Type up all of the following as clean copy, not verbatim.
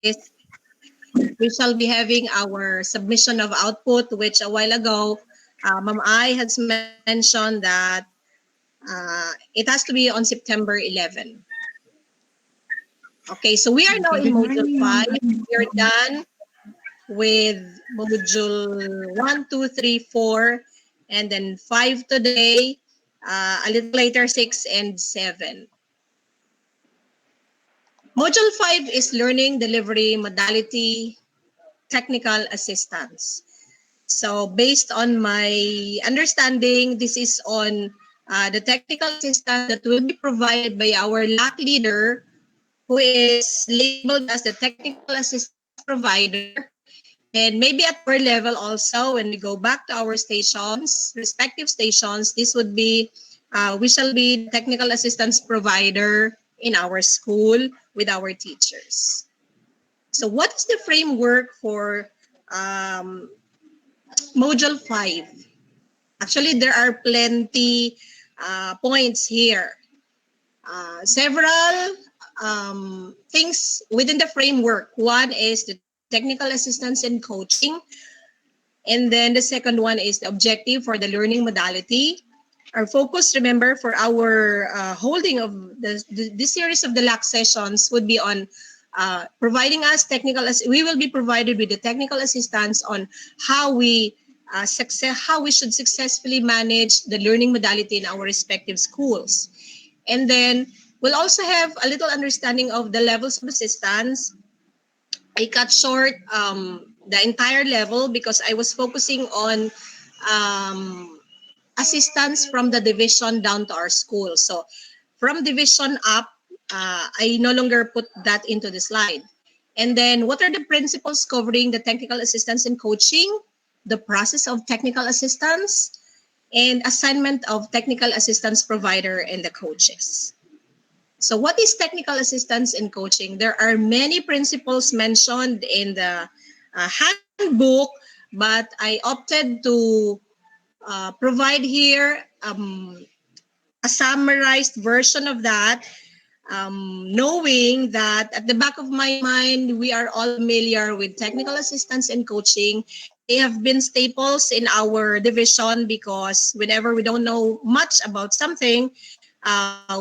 is we shall be having our submission of output, which a while ago, Ma'am I has mentioned that it has to be on September 11. Okay, so we are now Okay, in good Module morning, 5. ma'am. We are done with Module 1, 2, 3, 4, and then 5 today, a little later 6 and 7. Module 5 is Learning Delivery Modality Technical Assistance. So based on my understanding, this is on the technical assistance that will be provided by our LAC leader, who is labeled as the technical assistance provider. And maybe at our level also, when we go back to our stations, respective stations, this would be, we shall be the technical assistance provider in our school with our teachers. So what is the framework for Module 5? Actually, there are plenty points here. Several things within the framework. One is the technical assistance and coaching. And then the second one is the objective for the learning modality. Our focus, remember, for our holding of this series of the LAC sessions would be on providing us we will be provided with the technical assistance on how we should successfully manage the learning modality in our respective schools. And then we'll also have a little understanding of the levels of assistance. I cut short the entire level because I was focusing on assistance from the division down to our school. So from division up, I no longer put that into the slide. And then what are the principles covering the technical assistance and coaching, the process of technical assistance, and assignment of technical assistance provider and the coaches. So what is technical assistance and coaching? There are many principles mentioned in the handbook, but I opted to provide here a summarized version of that, knowing that at the back of my mind, we are all familiar with technical assistance and coaching. They have been staples in our division because whenever we don't know much about something,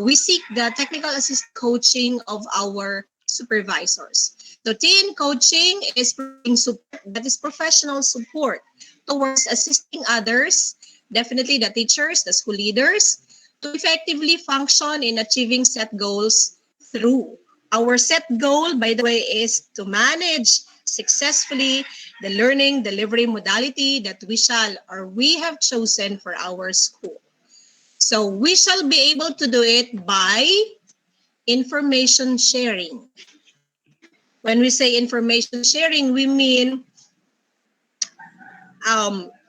we seek the technical assist coaching of our supervisors. So TN coaching is providing support, that is professional support towards assisting others, definitely the teachers, the school leaders, to effectively function in achieving set goals through. Our set goal, by the way, is to manage successfully the learning delivery modality that we have chosen for our school. So we shall be able to do it by information sharing. When we say information sharing, we mean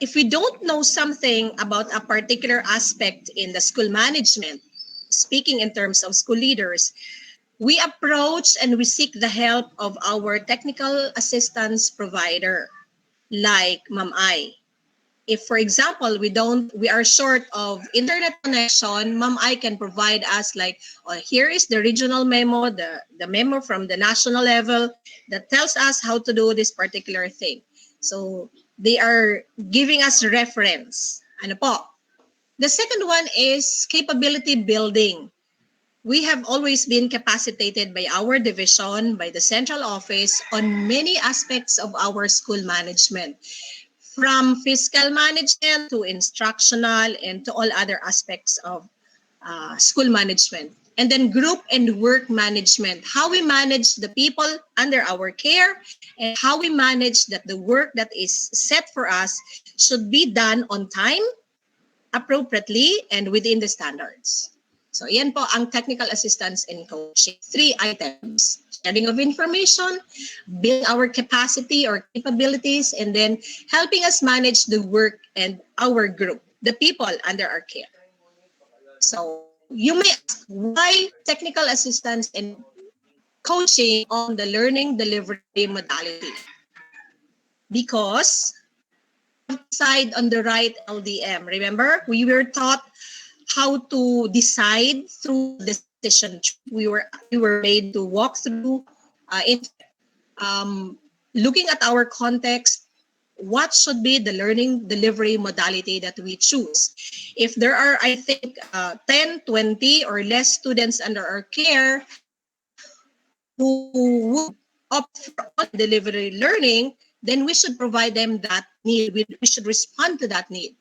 if we don't know something about a particular aspect in the school management, speaking in terms of school leaders, we approach and we seek the help of our technical assistance provider, like Ma'am I. If, for example, we are short of internet connection, Ma'am I can provide us like, oh, here is the regional memo, the memo from the national level that tells us how to do this particular thing. So they are giving us reference. Ano po? The second one is capability building. We have always been capacitated by our division, by the central office on many aspects of our school management, from fiscal management to instructional and to all other aspects of school management. And then group and work management, how we manage the people under our care and how we manage that the work that is set for us should be done on time, appropriately, and within the standards. So yan po ang technical assistance and coaching. 3 items: sharing of information, building our capacity or capabilities, and then helping us manage the work and our group, the people under our care. So you may ask, why technical assistance and coaching on the learning delivery modality? Because we have to decide on the right LDM. Remember, we were taught how to decide through decision. We were made to walk through. looking at our context, what should be the learning delivery modality that we choose. If there are, I think, 10, 20 or less students under our care who would opt for online delivery learning, then we should provide them that need. We should respond to that need.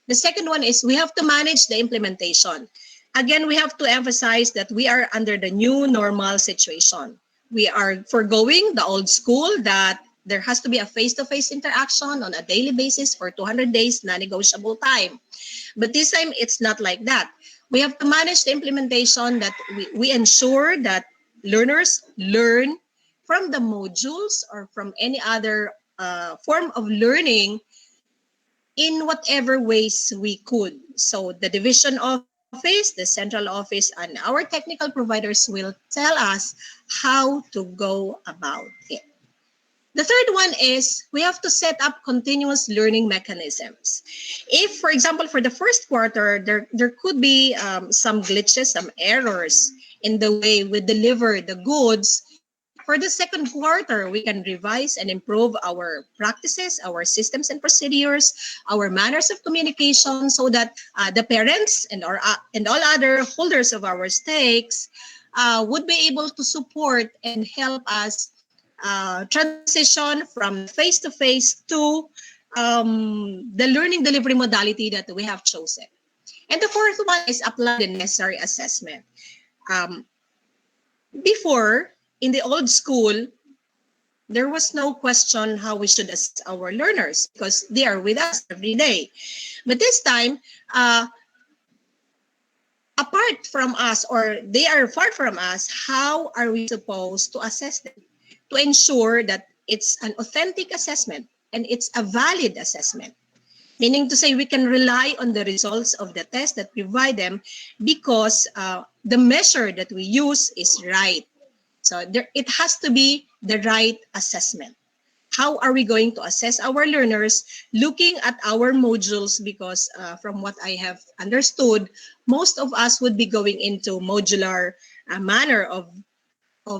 The second one is we have to manage the implementation. Again, we have to emphasize that we are under the new normal situation. We are foregoing the old school that there has to be a face-to-face interaction on a daily basis for 200 days, non-negotiable time. But this time, it's not like that. We have to manage the implementation that we ensure that learners learn from the modules or from any other form of learning in whatever ways we could. So the division office, the central office, and our technical providers will tell us how to go about it. The third one is we have to set up continuous learning mechanisms. If, for example, for the first quarter, there could be some glitches, some errors in the way we deliver the goods, for the second quarter, we can revise and improve our practices, our systems and procedures, our manners of communication so that the parents and all other holders of our stakes would be able to support and help us transition from the face-to-face to the learning delivery modality that we have chosen. And the fourth one is apply the necessary assessment. Um, Before, in the old school, there was no question how we should assess our learners because they are with us every day. But this time, apart from us or they are far from us, how are we supposed to assess them? To ensure that it's an authentic assessment and it's a valid assessment. Meaning to say we can rely on the results of the test that we provide them because the measure that we use is right. So it has to be the right assessment. How are we going to assess our learners looking at our modules? Because from what I have understood, most of us would be going into modular manner of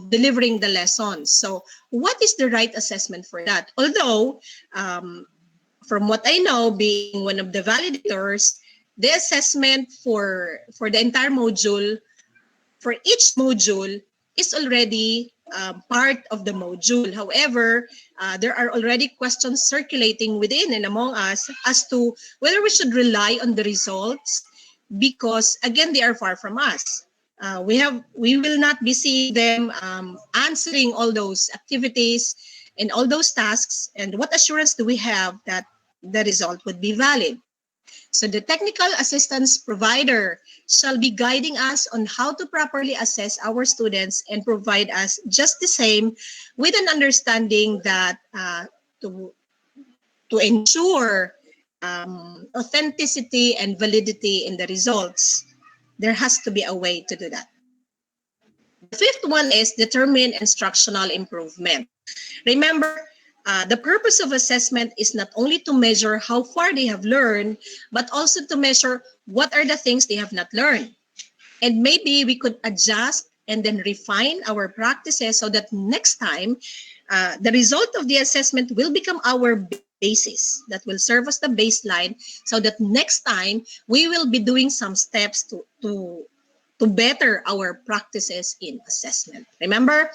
delivering the lessons. So what is the right assessment for that? Although, from what I know, being one of the validators, the assessment for the entire module, for each module, is already part of the module. However, there are already questions circulating within and among us as to whether we should rely on the results because, again, they are far from us. We will not be seeing them answering all those activities and all those tasks. And what assurance do we have that the result would be valid? So the technical assistance provider shall be guiding us on how to properly assess our students and provide us just the same with an understanding that to ensure authenticity and validity in the results, there has to be a way to do that. The fifth one is determine instructional improvement. Remember, the purpose of assessment is not only to measure how far they have learned, but also to measure what are the things they have not learned. And maybe we could adjust and then refine our practices so that next time, the result of the assessment will become our basis that will serve as the baseline so that next time we will be doing some steps to better our practices in assessment. Remember,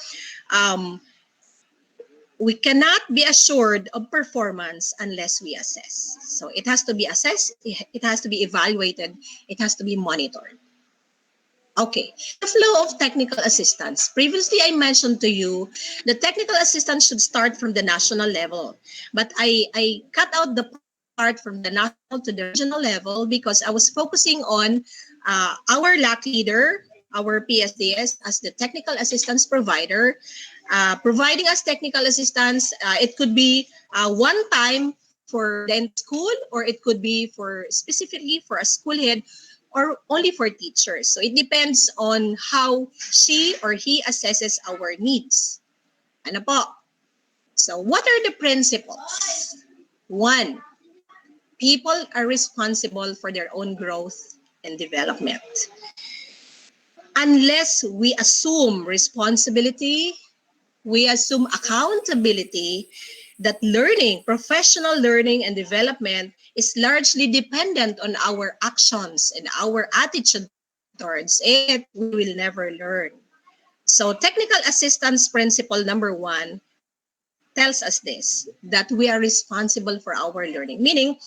we cannot be assured of performance unless we assess. So it has to be assessed, it has to be evaluated, it has to be monitored. Okay, the flow of technical assistance. Previously, I mentioned to you the technical assistance should start from the national level. But I cut out the part from the national to the regional level because I was focusing on our LAC leader, our PSDS, as the technical assistance provider, providing us technical assistance. It could be one time for the school, or it could be for specifically for a school head, or only for teachers. So it depends on how she or he assesses our needs. Ano po? So what are the principles? One, people are responsible for their own growth and development. Unless we assume responsibility, We assume accountability that learning, professional learning and development is largely dependent on our actions and our attitude towards it. We will never learn. So technical assistance principle number 1 tells us this, that we are responsible for our learning. Meaning,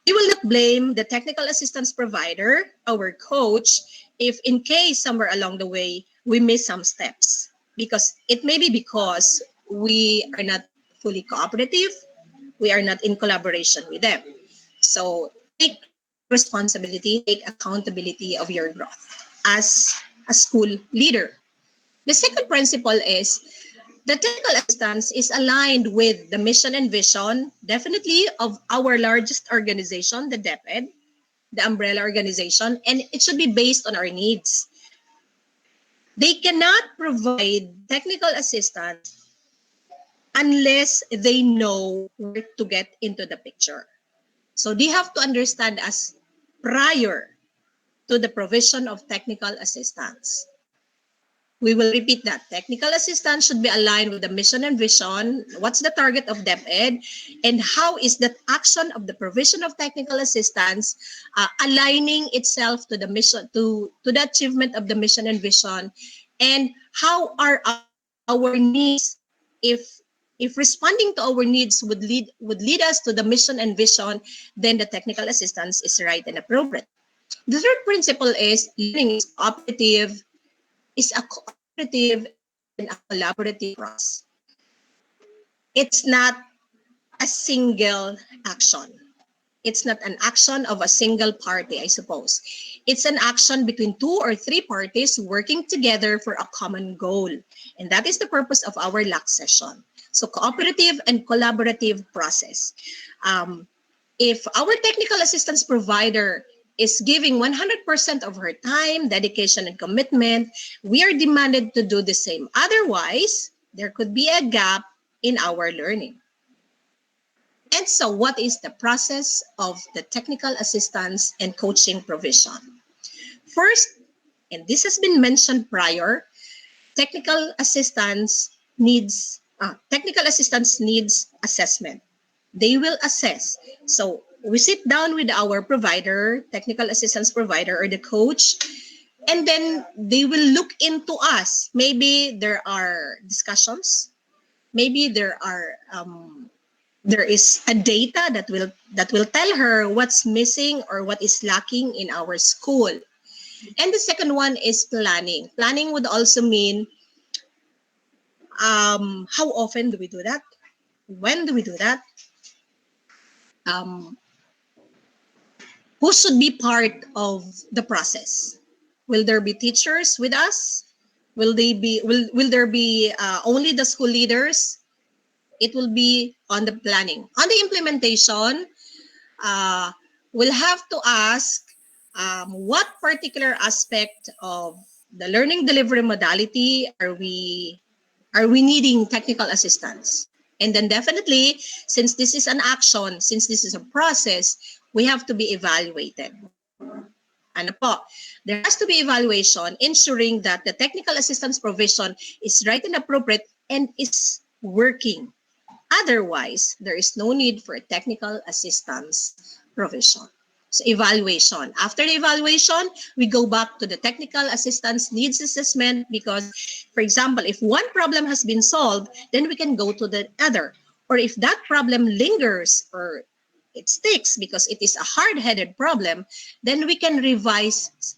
we will not blame the technical assistance provider, our coach, if in case somewhere along the way we miss some steps. Because it may be because we are not fully cooperative, we are not in collaboration with them. So take responsibility, take accountability of your growth as a school leader. The second principle is the technical assistance is aligned with the mission and vision, definitely of our largest organization, the DepEd, the umbrella organization, and it should be based on our needs. They cannot provide technical assistance unless they know where to get into the picture. So they have to understand us prior to the provision of technical assistance. We will repeat that. Technical assistance should be aligned with the mission and vision. What's the target of DepEd? And how is that action of the provision of technical assistance aligning itself to the mission, to the achievement of the mission and vision? And how are our needs, if responding to our needs would lead us to the mission and vision, then the technical assistance is right and appropriate. The third principle is learning is a cooperative and a collaborative process. It's not a single action. It's not an action of a single party, I suppose. It's an action between 2 or 3 parties working together for a common goal. And that is the purpose of our LAC session. So cooperative and collaborative process. If our technical assistance provider is giving 100% of her time, dedication, and commitment, we are demanded to do the same. Otherwise, there could be a gap in our learning. And so what is the process of the technical assistance and coaching provision? First, and this has been mentioned prior, technical assistance needs assessment. They will assess. So we sit down with our provider, technical assistance provider, or the coach, and then they will look into us. Maybe there are discussions. Maybe there is a data that will tell her what's missing or what is lacking in our school. And the second one is planning. Planning would also mean how often do we do that? When do we do that? Who should be part of the process? Will there be teachers with us? Will there be only the school leaders? It will be on the planning. On the implementation, we'll have to ask what particular aspect of the learning delivery modality are we needing technical assistance. And then definitely, since this is an action, since this is a process, we have to be evaluated. Ano po? There has to be evaluation, ensuring that the technical assistance provision is right and appropriate and is working. Otherwise, there is no need for a technical assistance provision. So evaluation. After the evaluation, we go back to the technical assistance needs assessment because, for example, if one problem has been solved, then we can go to the other. Or if that problem lingers or it sticks because it is a hard-headed problem, then we can revise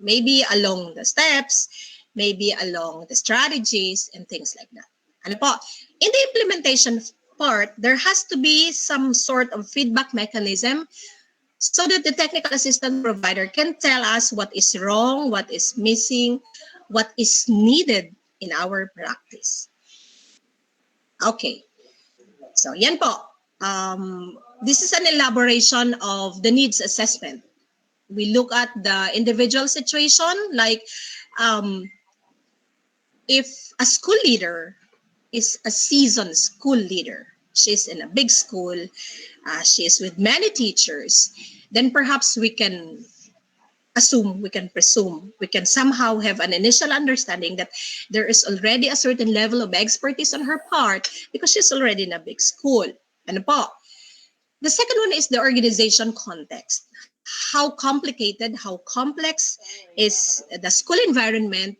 maybe along the steps, maybe along the strategies and things like that. Ano po? In the implementation part, there has to be some sort of feedback mechanism so that the technical assistance provider can tell us what is wrong, what is missing, what is needed in our practice. Okay. So, yan po. This is an elaboration of the needs assessment. We look at the individual situation, like if a school leader is a seasoned school leader, she's in a big school, she's with many teachers, then perhaps we can assume, we can presume, we can somehow have an initial understanding that there is already a certain level of expertise on her part because she's already in a big school. Ano po? The second one is the organization context. How complicated, how complex is the school environment,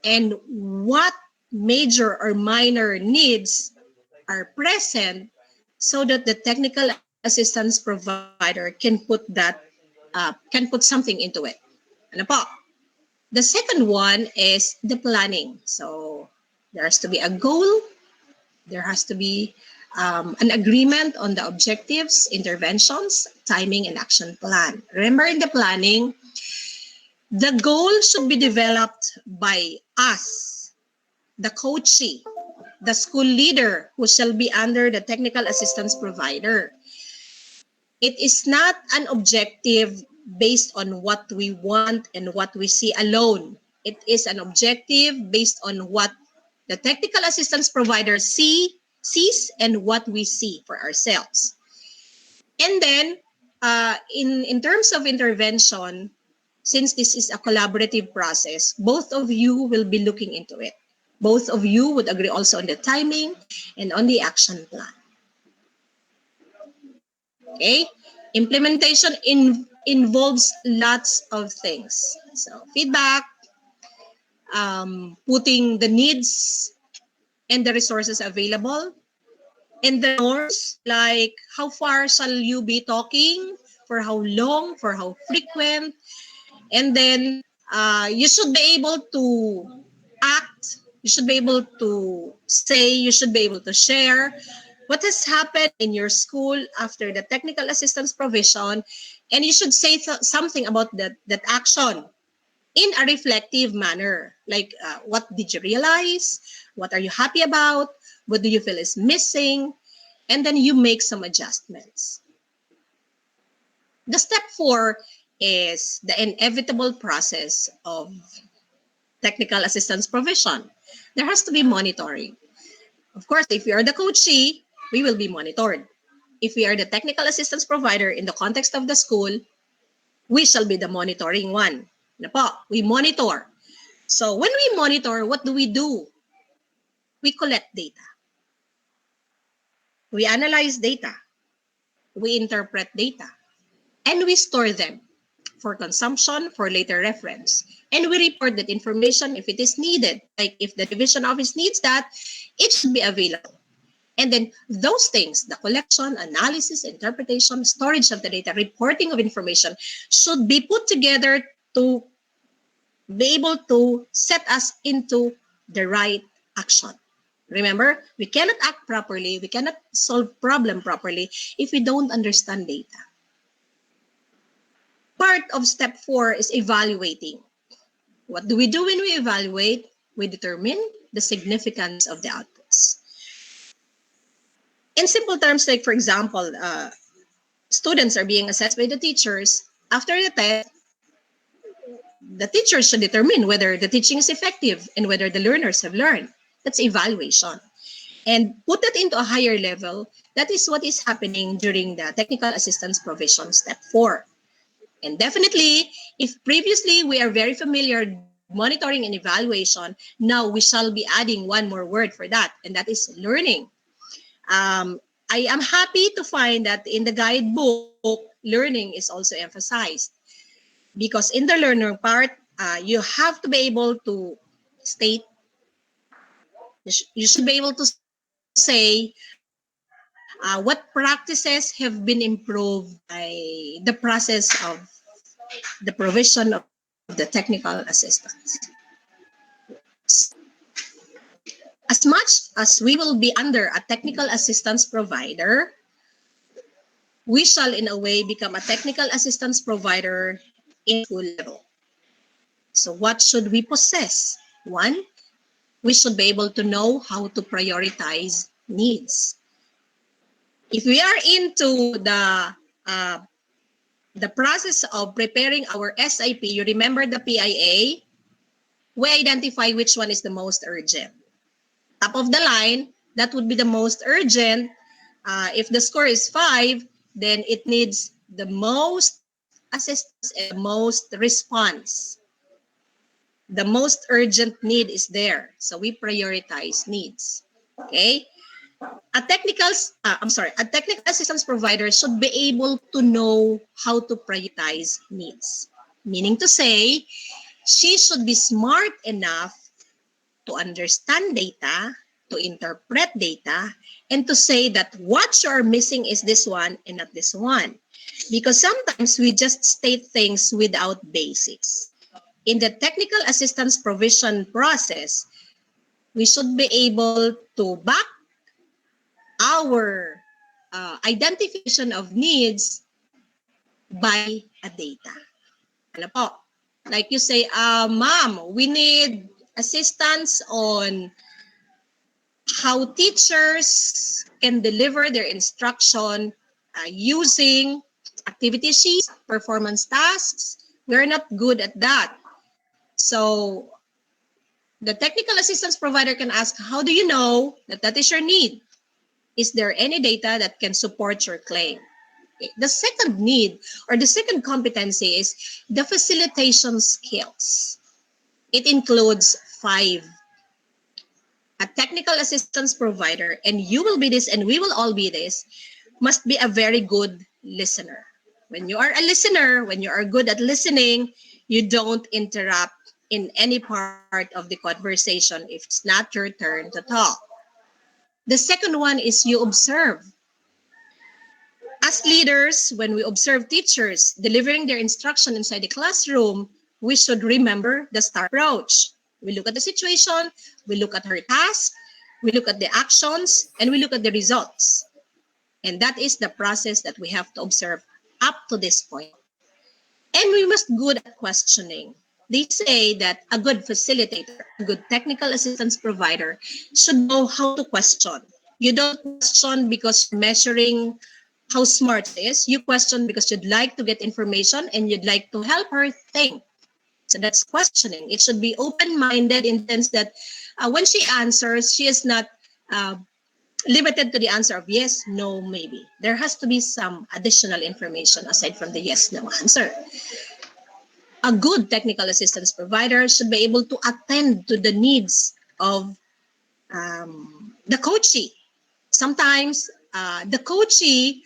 and what major or minor needs are present so that the technical assistance provider can put something into it. Ano po? The second one is the planning. So there has to be a goal, there has to be an agreement on the objectives, interventions, timing, and action plan. Remember, in the planning, the goal should be developed by us, the coachee, the school leader who shall be under the technical assistance provider. It is not an objective based on what we want and what we see alone. It is an objective based on what the technical assistance provider sees and what we see for ourselves. And then, in terms of intervention, since this is a collaborative process, both of you will be looking into it. Both of you would agree also on the timing and on the action plan. Okay? Implementation involves lots of things. So feedback, putting the needs and the resources available, and the norms, like how far shall you be talking, for how long, for how frequent, and then you should be able to act, you should be able to say, you should be able to share what has happened in your school after the technical assistance provision, and you should say something about that action in a reflective manner, like what did you realize, what are you happy about, what do you feel is missing, and then you make some adjustments. The step 4 is the inevitable process of technical assistance provision. There has to be monitoring. Of course, if we are the coachee, we will be monitored. If we are the technical assistance provider in the context of the school, we shall be the monitoring one. We monitor. So when we monitor, what do? We collect data. We analyze data. We interpret data. And we store them for consumption, for later reference. And we report that information if it is needed. Like if the division office needs that, it should be available. And then those things, the collection, analysis, interpretation, storage of the data, reporting of information, should be put together to be able to set us into the right action. Remember, we cannot act properly, we cannot solve problem properly if we don't understand data. Part of step 4 is evaluating. What do we do when we evaluate? We determine the significance of the outputs. In simple terms, like for example, students are being assessed by the teachers. After the test, the teachers should determine whether the teaching is effective and whether the learners have learned. That's evaluation. And put that into a higher level, that is what is happening during the technical assistance provision step 4. And definitely, if previously we are very familiar monitoring and evaluation, now we shall be adding one more word for that, and that is learning. I am happy to find that in the guidebook, learning is also emphasized. Because in the learner part, you have to be able to state, you should be able to say what practices have been improved by the process of the provision of the technical assistance. As much as we will be under a technical assistance provider, we shall in a way become a technical assistance provider in school level. So what should we possess? One, we should be able to know how to prioritize needs. If we are into the process of preparing our SIP, you remember the PIA, we identify which one is the most urgent. Top of the line, that would be the most urgent. If the score is 5, then it needs the most assistance and the most response. The most urgent need is there. So we prioritize needs. Okay? A technical assistance provider should be able to know how to prioritize needs. Meaning to say, she should be smart enough to understand data, to interpret data, and to say that what you're missing is this one and not this one. Because sometimes we just state things without basics. In the technical assistance provision process, we should be able to back our identification of needs by a data. Ano po? Like you say, ma'am, we need assistance on how teachers can deliver their instruction using activity sheets, performance tasks. We're not good at that. So the technical assistance provider can ask, how do you know that that is your need? Is there any data that can support your claim? The second need or the second competency is the facilitation skills. It includes 5. A technical assistance provider, and you will be this and we will all be this, must be a very good listener. When you are a listener, when you are good at listening, you don't interrupt in any part of the conversation if it's not your turn to talk. The second one is you observe. As leaders, when we observe teachers delivering their instruction inside the classroom, we should remember the STAR approach. We look at the situation, we look at her task, we look at the actions, and we look at the results. And that is the process that we have to observe up to this point. And we must be good at questioning. They say that a good facilitator, a good technical assistance provider should know how to question. You don't question because you're measuring how smart it is. You question because you'd like to get information and you'd like to help her think. So that's questioning. It should be open-minded in the sense that when she answers, she is not limited to the answer of yes, no, maybe. There has to be some additional information aside from the yes, no answer. A good technical assistance provider should be able to attend to the needs of the coachee. Sometimes the coachee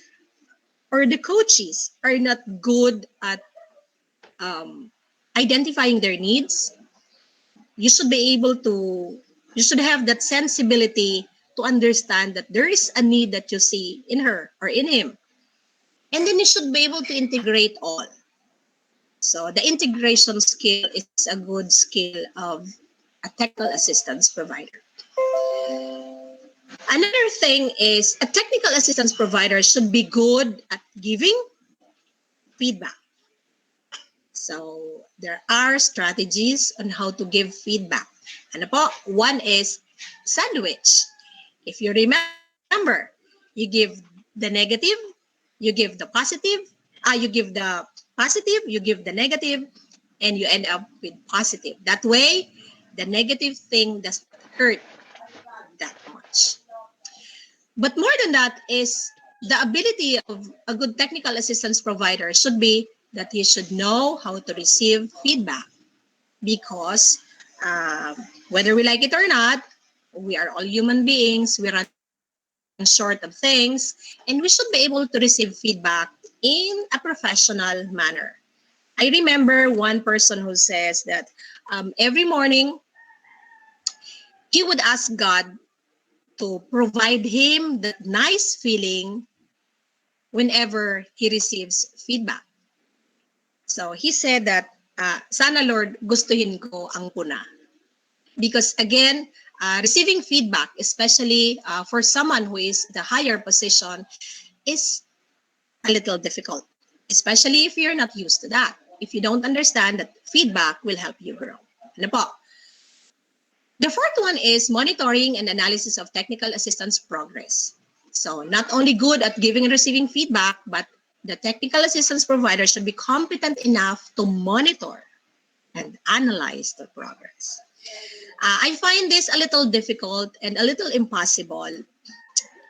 or the coaches are not good at identifying their needs. You should be able to, you should have that sensibility to understand that there is a need that you see in her or in him. And then you should be able to integrate all. So the integration skill is a good skill of a technical assistance provider. Another thing is a technical assistance provider should be good at giving feedback. So there are strategies on how to give feedback. Ano po? One is sandwich. If you remember, you give the negative, you give the positive, you give the positive, you give the negative, and you end up with positive. That way, the negative thing does not hurt that much. But more than that is the ability of a good technical assistance provider should be that he should know how to receive feedback, because whether we like it or not, we are all human beings, we run short of things, and we should be able to receive feedback in a professional manner. I remember one person who says that every morning he would ask God to provide him that nice feeling whenever he receives feedback. So he said that, sana Lord, gustuhin ko ang puna. Because again, receiving feedback, especially for someone who is the higher position, is a little difficult, especially if you're not used to that. If you don't understand that feedback will help you grow. Ano po? The fourth one is monitoring and analysis of technical assistance progress. So not only good at giving and receiving feedback, but the technical assistance provider should be competent enough to monitor and analyze the progress. I find this a little difficult and a little impossible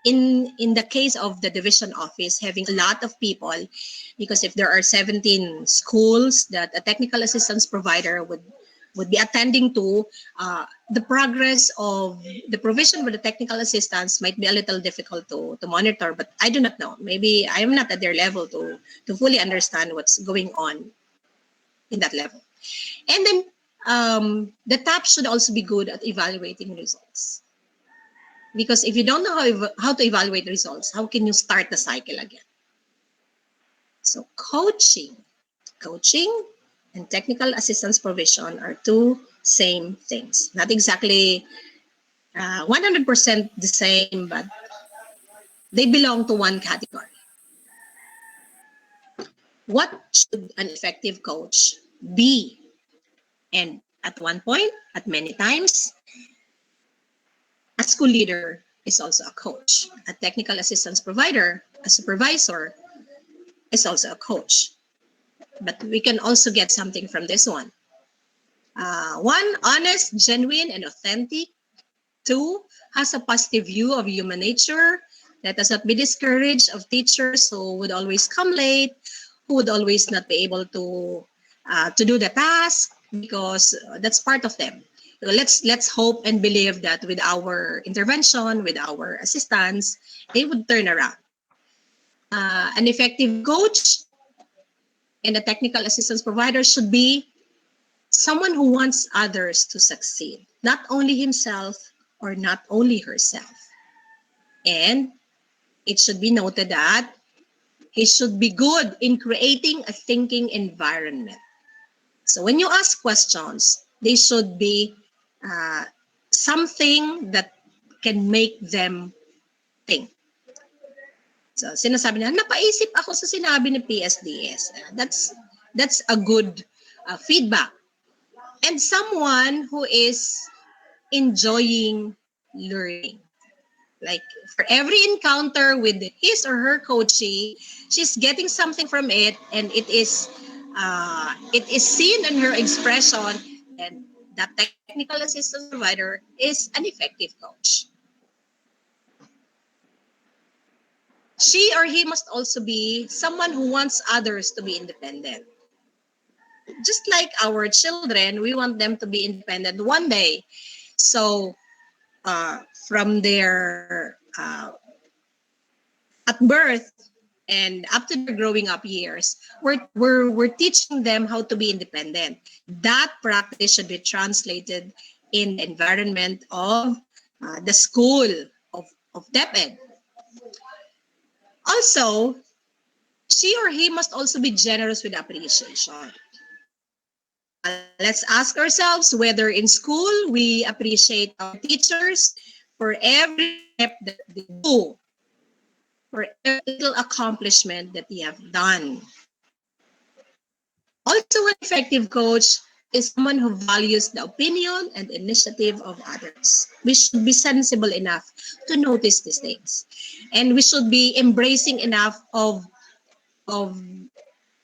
in the case of the division office, having a lot of people, because if there are 17 schools that a technical assistance provider would be attending to, the progress of the provision for the technical assistance might be a little difficult to monitor, but I do not know. Maybe I am not at their level to fully understand what's going on in that level. And then the TAP should also be good at evaluating results. Because if you don't know how to evaluate results, how can you start the cycle again? So coaching and technical assistance provision are two same things. Not exactly 100% the same, but they belong to one category. What should an effective coach be? And at one point, at many times, a school leader is also a coach. A technical assistance provider, a supervisor, is also a coach. But we can also get something from this one. One, honest, genuine, and authentic. Two, has a positive view of human nature. Let us not be discouraged of teachers who would always come late, who would always not be able to do the task, because that's part of them. So let's hope and believe that with our intervention, with our assistance, they would turn around. An effective coach and a technical assistance provider should be someone who wants others to succeed, not only himself or not only herself. And it should be noted that he should be good in creating a thinking environment. So when you ask questions, they should be something that can make them think. So sinasabi na, napaisip ako sa sinabi ni PSDS. That's a good feedback. And someone who is enjoying learning. Like for every encounter with his or her coachee, she's getting something from it, and it is seen in her expression, and that technical assistance provider is an effective coach. She or he must also be someone who wants others to be independent. Just like our children, we want them to be independent one day. So from their at birth and up to their growing up years, we're teaching them how to be independent. That practice should be translated in the environment of the school of DepEd. Also, she or he must also be generous with appreciation. Let's ask ourselves whether in school we appreciate our teachers for every step that they do, for every little accomplishment that they have done. Also, an effective coach is someone who values the opinion and initiative of others. We should be sensible enough to notice these things. And we should be embracing enough of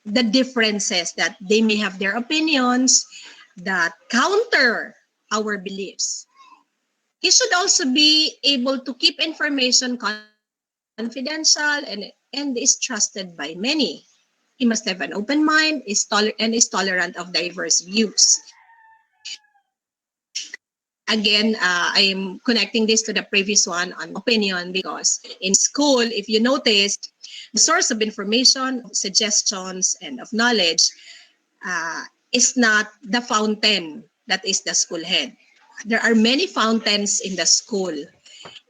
the differences, that they may have their opinions that counter our beliefs. He should also be able to keep information confidential and is trusted by many. He must have an open mind, is tolerant of diverse views. Again, I'm connecting this to the previous one on opinion, because in school, if you notice, the source of information, suggestions, and of knowledge is not the fountain that is the school head. There are many fountains in the school,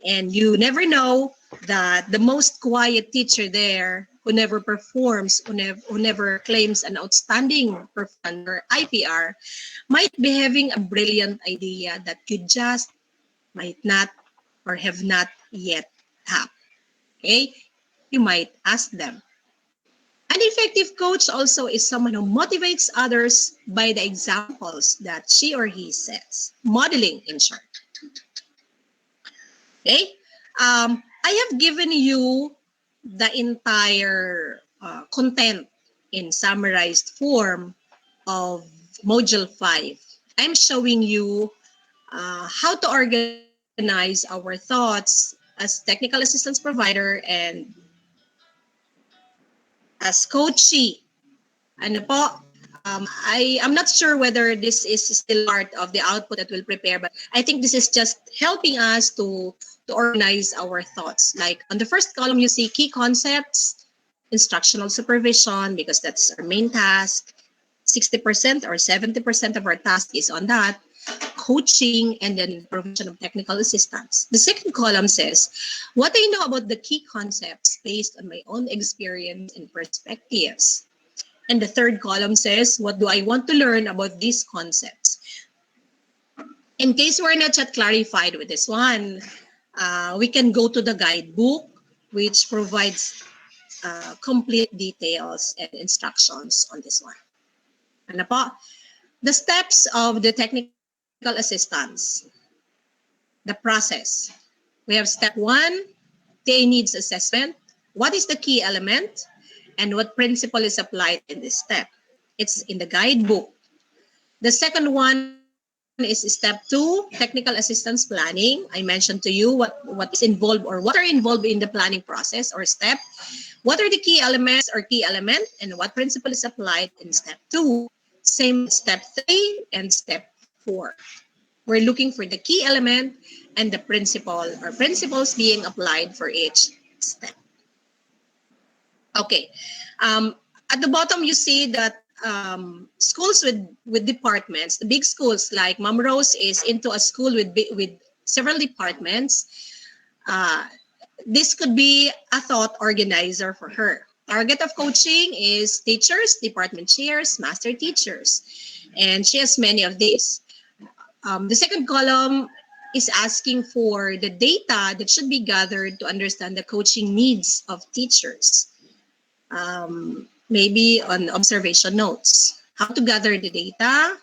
and you never know that the most quiet teacher there, who never performs, who never claims an outstanding performance or IPR, might be having a brilliant idea that you just might not or have not yet tapped. Okay? You might ask them. An effective coach also is someone who motivates others by the examples that she or he sets. Modeling, in short. Okay? I have given you the entire content in summarized form of Module 5. I'm showing you how to organize our thoughts as technical assistance provider and as coachee. Ano po? I'm not sure whether this is still part of the output that we'll prepare, but I think this is just helping us to organize our thoughts. Like on the first column, you see key concepts, instructional supervision, because that's our main task. 60% or 70% of our task is on that. Coaching, and then provision of technical assistance. The second column says, what I know about the key concepts based on my own experience and perspectives. And the third column says, what do I want to learn about these concepts? In case we're not yet clarified with this one, we can go to the guidebook, which provides complete details and instructions on this one. Ano po? The steps of the technical assistance, the process. We have step 1, TA needs assessment. What is the key element? And what principle is applied in this step? It's in the guidebook. The second one is step 2, technical assistance planning. I mentioned to you what is involved or what are involved in the planning process or step. What are the key elements or key element, and what principle is applied in step 2? Same step 3 and step 4. We're looking for the key element and the principle or principles being applied for each step. Okay. At the bottom, you see that schools with departments, the big schools like Ma'am Rose is into a school with several departments. This could be a thought organizer for her. Target of coaching is teachers, department chairs, master teachers, and she has many of these. The second column is asking for the data that should be gathered to understand the coaching needs of teachers. Maybe on observation notes, how to gather the data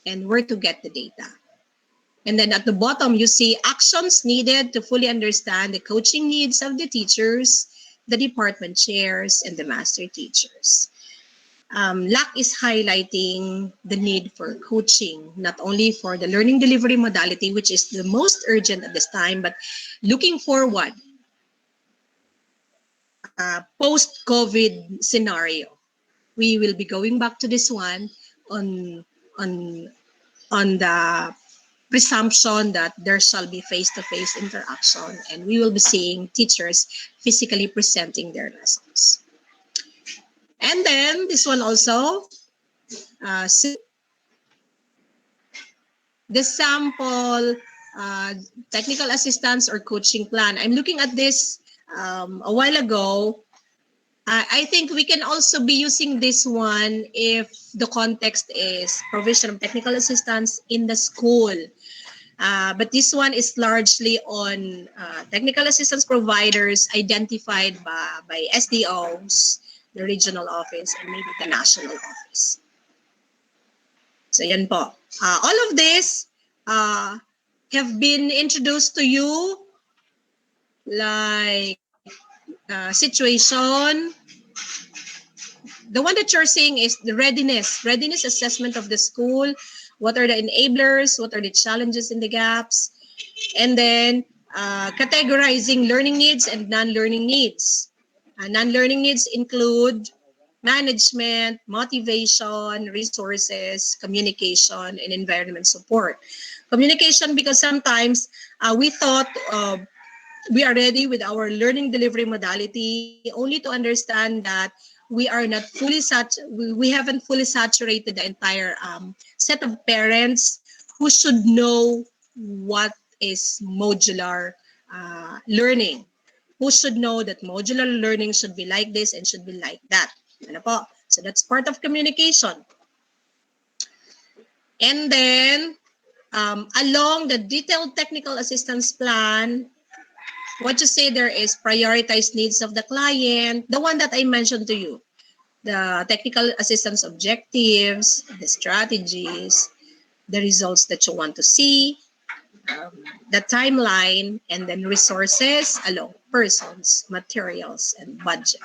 and where to get the data. And then at the bottom, you see actions needed to fully understand the coaching needs of the teachers, the department chairs, and the master teachers. LAC is highlighting the need for coaching, not only for the learning delivery modality, which is the most urgent at this time, but looking forward, post-COVID scenario. We will be going back to this one on the presumption that there shall be face-to-face interaction, and we will be seeing teachers physically presenting their lessons. And then this one also, the sample technical assistance or coaching plan. I'm looking at this a while ago. I think we can also be using this one if the context is provision of technical assistance in the school. But this one is largely on technical assistance providers identified by SDOs, the regional office, and maybe the national office. So yan po. All of this have been introduced to you, like situation. The one that you're seeing is the readiness assessment of the school. What are the enablers? What are the challenges and the gaps? And then categorizing learning needs and non-learning needs. Non-learning needs include management, motivation, resources, communication, and environment support. Communication, because sometimes we thought we are ready with our learning delivery modality only to understand that we are not fully we haven't fully saturated the entire set of parents who should know what is modular learning, who should know that modular learning should be like this and should be like that. Ano po? So that's part of communication. And then along the detailed technical assistance plan, what you say there is prioritized needs of the client, the one that I mentioned to you, the technical assistance objectives, the strategies, the results that you want to see, the timeline, and then resources along persons, materials, and budget.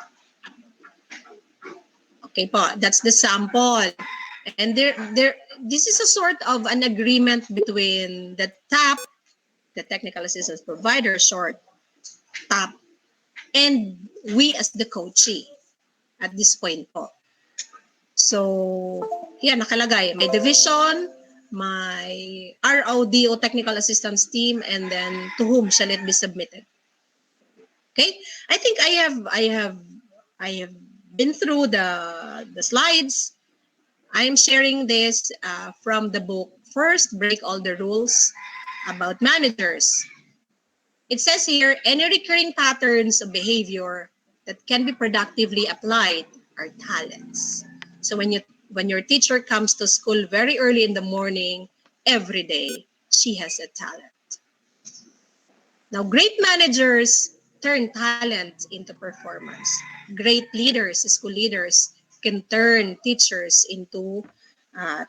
Okay po, that's the sample. And this is a sort of an agreement between the TAP, the technical assistance provider short, top, and we as the coachee at this point po. So, yan, nakalagay. May division, may RODO technical assistance team, and then to whom shall it be submitted. Okay? I think I have been through the slides. I'm sharing this from the book First Break All the Rules about managers. It says here, any recurring patterns of behavior that can be productively applied are talents. So when your teacher comes to school very early in the morning, every day, she has a talent. Now, great managers turn talent into performance. Great leaders, school leaders, can turn teachers into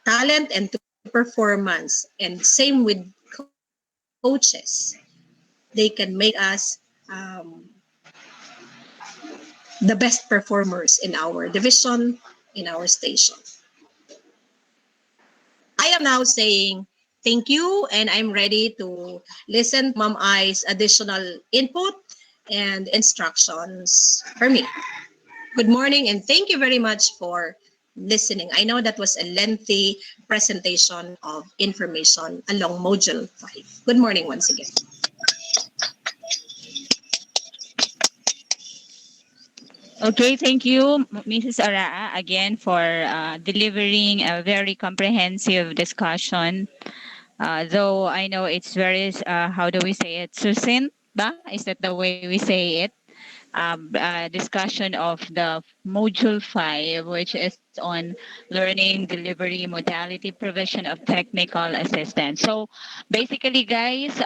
talent and to performance. And same with coaches. They can make us the best performers in our division, in our station. I am now saying thank you, and I'm ready to listen to Ma'am I's additional input and instructions for me. Good morning, and thank you very much for listening. I know that was a lengthy presentation of information along Module 5. Good morning once again. Okay, thank you, Mrs. Araa, again for delivering a very comprehensive discussion. Though I know it's very, how do we say it, succinct, ba? Is that the way we say it? Discussion of the module 5, which is on learning, delivery, modality, provision of technical assistance. So basically, guys,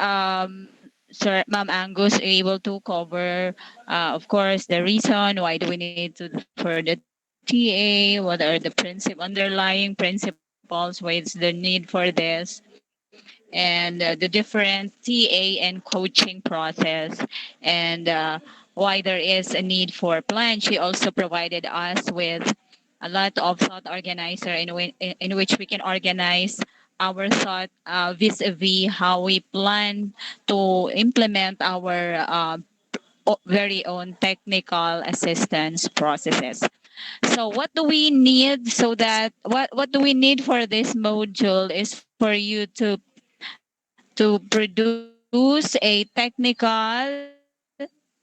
Sir Ma'am Angus able to cover, of course, the reason why do we need to for the TA, what are the underlying principles, why is the need for this, and the different TA and coaching process, and why there is a need for plan. She also provided us with a lot of thought organizer in which we can organize our thought vis-a-vis how we plan to implement our very own technical assistance processes. So what do we need so that what do we need for this module is for you to produce a technical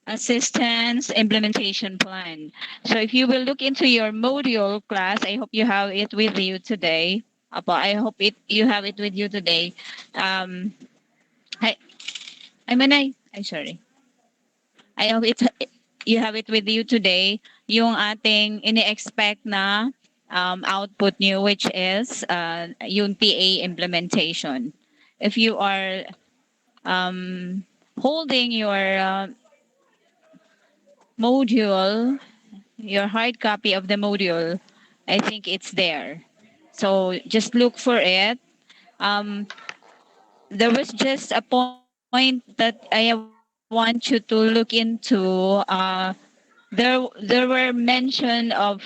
assistance implementation plan. So if you will look into your module class, I hope you have it with you today. Apo, I hope you have it with you today. Um, I, I sorry. I hope you have it with you today. Yung ating ini-expect na output nyo, which is yung TA implementation. If you are holding your module, your hard copy of the module, I think it's there. So just look for it. Um, there was just a point that I want you to look into. There were mention of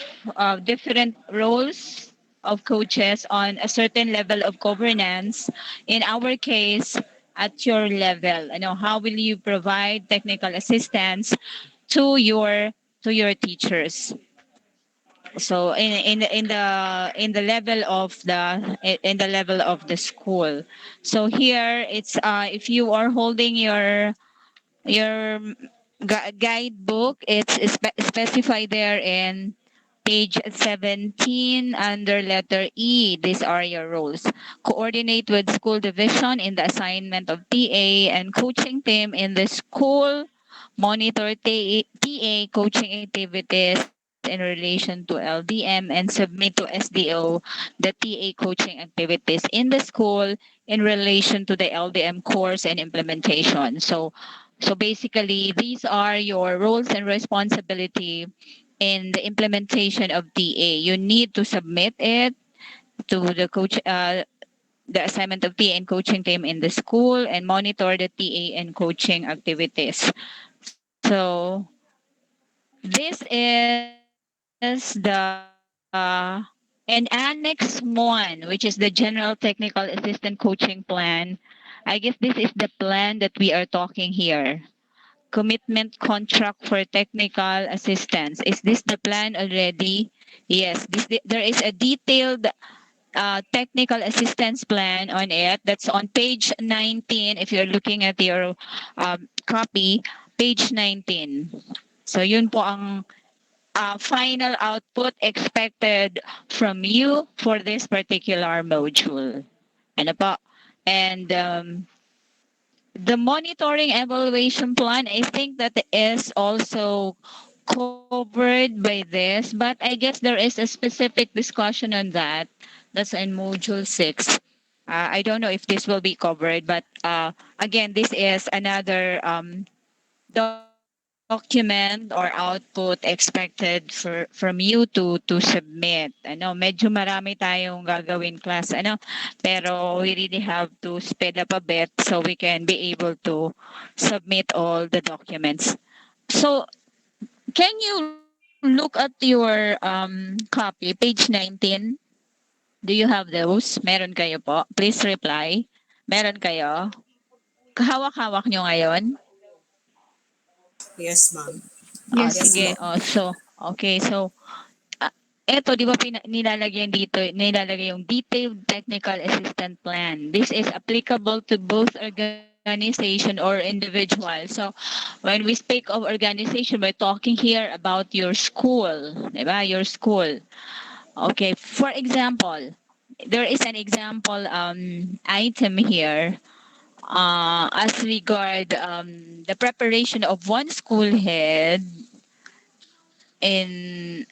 different roles of coaches on a certain level of governance. In our case, at your level, how will you provide technical assistance to your teachers? So in the level of the school. So here it's if you are holding your guidebook, it's specified there in page 17 under letter E. These are your roles. Coordinate with school division in the assignment of TA and coaching team in the school. Monitor TA coaching activities in relation to LDM and submit to SDO the TA coaching activities in the school in relation to the LDM course and implementation. So basically, these are your roles and responsibility in the implementation of TA. You need to submit it to the assignment of TA and coaching team in the school, and monitor the TA and coaching activities. So this is and Annex 1, which is the General Technical Assistant Coaching Plan. I guess this is the plan that we are talking here. commitment contract for technical assistance. Is this the plan already? Yes, there is a detailed technical assistance plan on it. That's on page 19. If you're looking at your copy, page 19. So yun po ang final output expected from you for this particular module. Ano po? And the monitoring evaluation plan, I think that is also covered by this, but I guess there is a specific discussion on that. That's in module 6. I don't know if this will be covered, but again, this is another document or output expected from you to submit. Ano, medyo marami tayong gagawin class, ano, pero we really have to speed up a bit so we can be able to submit all the documents. So, can you look at your copy, page 19? Do you have those? Meron kayo po? Please reply. Meron kayo? Hawak-hawak nyo ngayon? Yes, ma'am. Yes, Yes, ma'am. Sige. po. So, okay. So, eto, di ba nilalagay dito, nilalagay yung detailed technical assistant plan. This is applicable to both organization or individual. So, when we speak of organization, we're talking here about your school. Di ba? Your school. Okay. For example, there is an example item here as regard the preparation of one school head in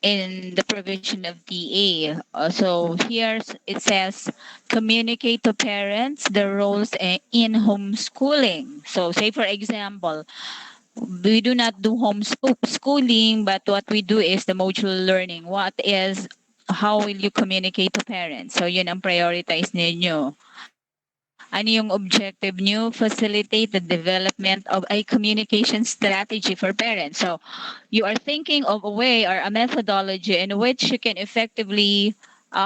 in the provision of TA. So here it says communicate to parents the roles in homeschooling. So say for example, we do not do homeschooling, but what we do is the module learning. What is how will you communicate to parents? So yun ang prioritize ninyo. Ano yung objective nyo? Facilitate the development of a communication strategy for parents. So you are thinking of a way or a methodology in which you can effectively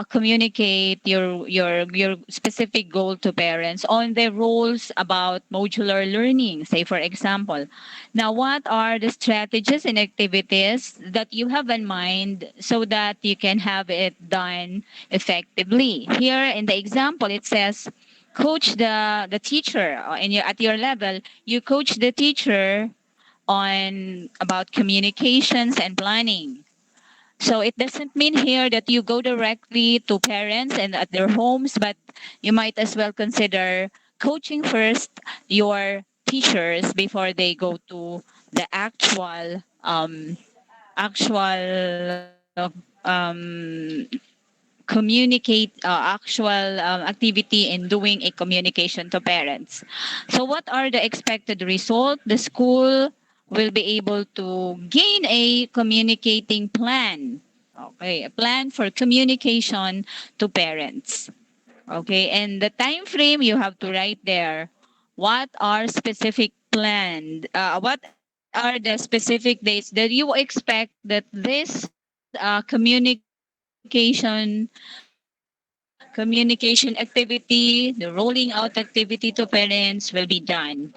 communicate your specific goal to parents on the rules about modular learning, say for example. Now, what are the strategies and activities that you have in mind so that you can have it done effectively? Here in the example, it says coach the teacher at your level. You coach the teacher on about communications and planning. So it doesn't mean here that you go directly to parents and at their homes, but you might as well consider coaching first your teachers before they go to the actual communicate actual activity in doing a communication to parents. So what are the expected result? The school will be able to gain a communicating plan. Okay, a plan for communication to parents. Okay, and the time frame you have to write there. What are specific planned? What are the specific dates that you expect that this communication activity, the rolling out activity to parents will be done.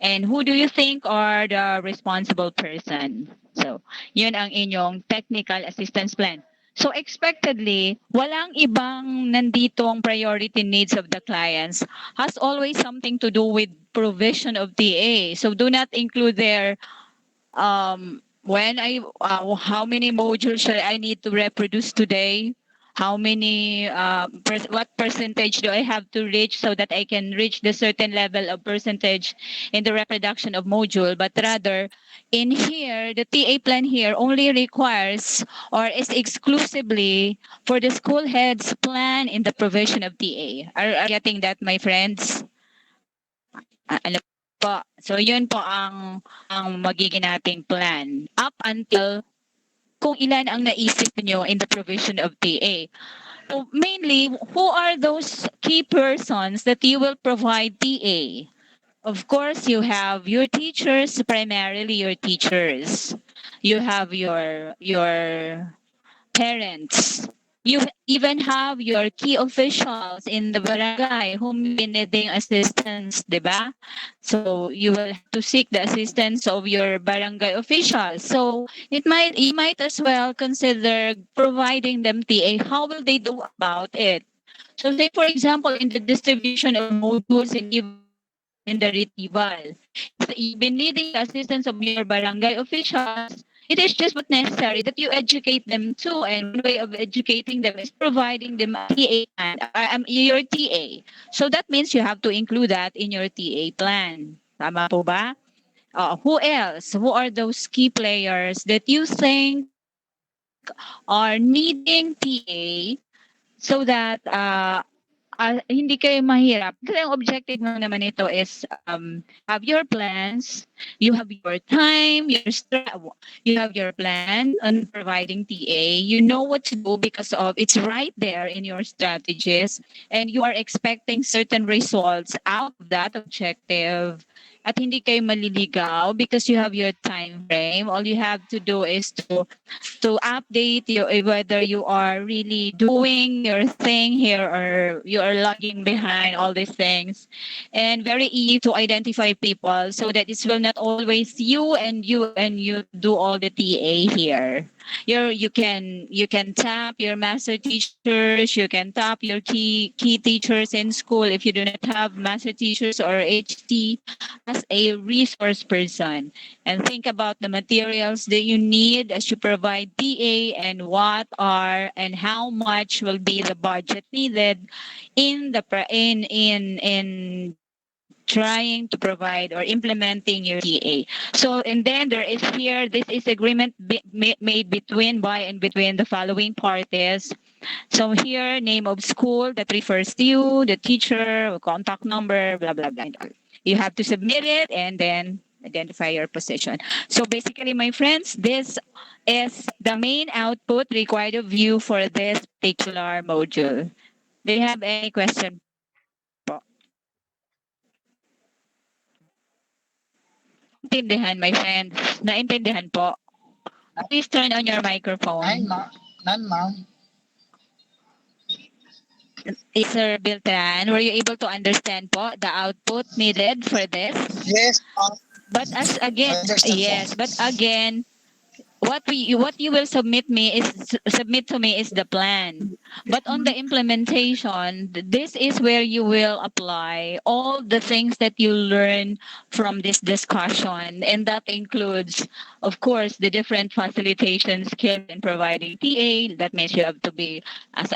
And who do you think are the responsible person? So, yun ang inyong technical assistance plan. So, expectedly, walang ibang nanditong priority needs of the clients has always something to do with provision of TA. So, do not include there when I how many modules shall I need to reproduce today? How many what percentage do I have to reach so that I can reach the certain level of percentage in the reproduction of module? But rather, in here, the TA plan here only requires or is exclusively for the school head's plan in the provision of TA. Are you getting that, my friends? Ano po? So yun po ang magiging nating plan up until kung ilan ang naisip nyo in the provision of TA. So mainly, who are those key persons that you will provide TA? Of course, you have your teachers, primarily your teachers. You have your parents. You even have your key officials in the barangay whom you be needing assistance, di ba? So you will have to seek the assistance of your barangay officials. So you might as well consider providing them TA. How will they do about it? So say for example in the distribution of modules and even in the retrieval, if you've been needing the assistance of your barangay officials, it is just but necessary that you educate them too. And one way of educating them is providing them a TA plan, your TA. So that means you have to include that in your TA plan. Tama po ba? Who else? Who are those key players that you think are needing TA so that hindi kayo mahirap. Kasi ang objective lang naman ito is you have your plans, you have your time, you have your plan on providing TA. You know what to do because of it's right there in your strategies, and you are expecting certain results out of that objective. At hindi kayo maliligaw because you have your time frame. All you have to do is to update you whether you are really doing your thing here or you are lagging behind all these things, and very easy to identify people so that it will not always you do all the TA here. You can tap your master teachers, you can tap your key teachers in school if you do not have master teachers or HT as a resource person, and think about the materials that you need as you provide TA and what are and how much will be the budget needed in the in trying to provide or implementing your TA. So and then there is here this is agreement made between by and between the following parties. So here, name of school that refers to you, the teacher, contact number, blah, blah, blah. And all. You have to submit it and then identify your position. So basically, my friends, this is the main output required of you for this particular module. Do you have any question po? Naintindihan, my friends. Naintindihan po. Please turn on your Nine, microphone. none, ma'am. Yes, Sir Beltran, were you able to understand po the output needed for this? Yes, ma'am. But as again, I understand po. yes, but again, what you will submit to me is the plan, but on the implementation, this is where you will apply all the things that you learn from this discussion, and that includes of course the different facilitation skills in providing TA. That means you have to be as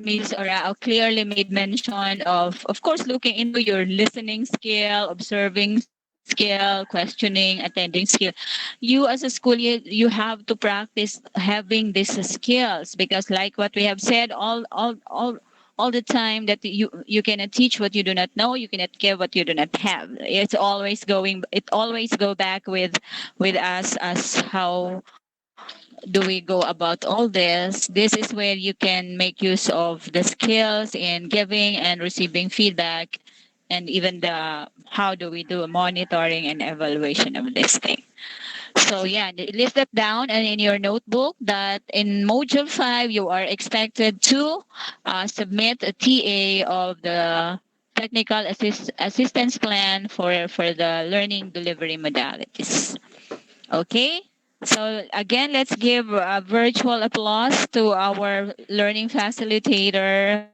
Ms. Orao clearly made mention of course looking into your listening skill, observing skill, questioning, attending skill. You as a school, you have to practice having these skills, because like what we have said all the time, that you cannot teach what you do not know, you cannot give what you do not have. It always go back with us as how do we go about all this is where you can make use of the skills in giving and receiving feedback, and even the how do we do monitoring and evaluation of this thing. So yeah, list that down and in your notebook that in module 5 you are expected to submit a TA of the technical assistance plan for the learning delivery modalities. Okay. So again, let's give a virtual applause to our learning facilitator,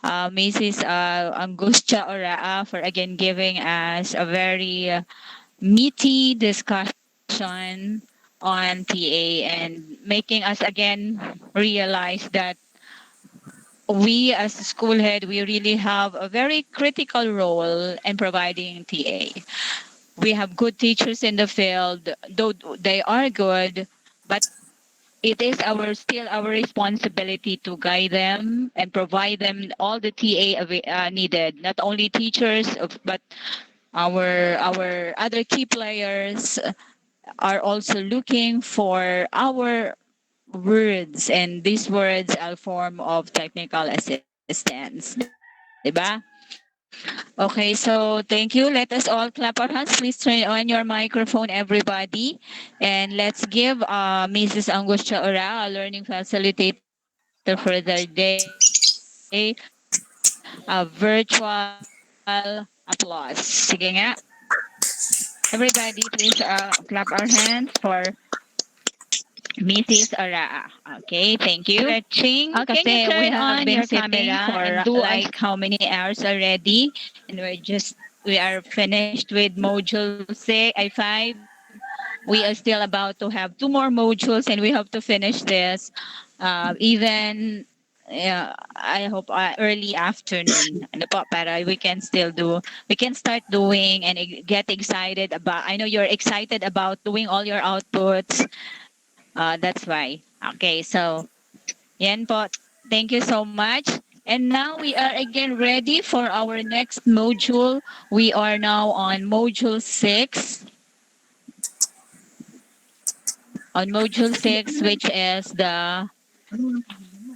Mrs. Augustia Orasa, for again giving us a very meaty discussion on TA and making us again realize that we as a school head, we really have a very critical role in providing TA. We have good teachers in the field, though they are good, but it is still our responsibility to guide them and provide them all the TA needed. Not only teachers, but our other key players are also looking for our words, and these words are form of technical assistance, diba? Okay, so thank you. Let us all clap our hands. Please turn on your microphone, everybody. And let's give Mrs. Angustia Ora, a learning facilitator for the day, a virtual applause. Sige nga. Everybody, please clap our hands for Mrs. Ara. Okay, thank you. Stretching Can you kasi we turn have on been your sitting camera for and do like us? how many hours already, and we are finished with module 5. We are still about to have 2 more modules, and we have to finish this even I hope early afternoon, ano po, para we can start doing and get excited about. I know you're excited about doing all your outputs. That's why. Okay, so yan po. Thank you so much. And now we are again ready for our next module. We are now on module 6. On module 6, which is the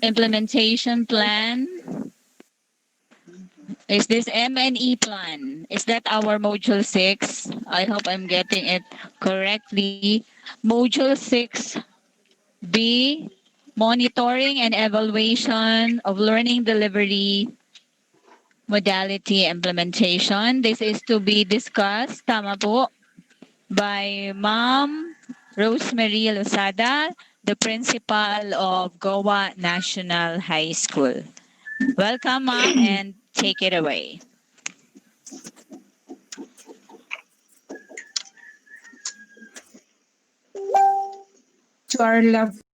implementation plan. Is this M&E plan? Is that our module 6? I hope I'm getting it correctly. Module 6B, monitoring and evaluation of learning delivery modality implementation. This is to be discussed, tama po, by Ma'am Rosemary Losada, the principal of Goa National High School. Welcome, Ma'am, and take it away. To our lovely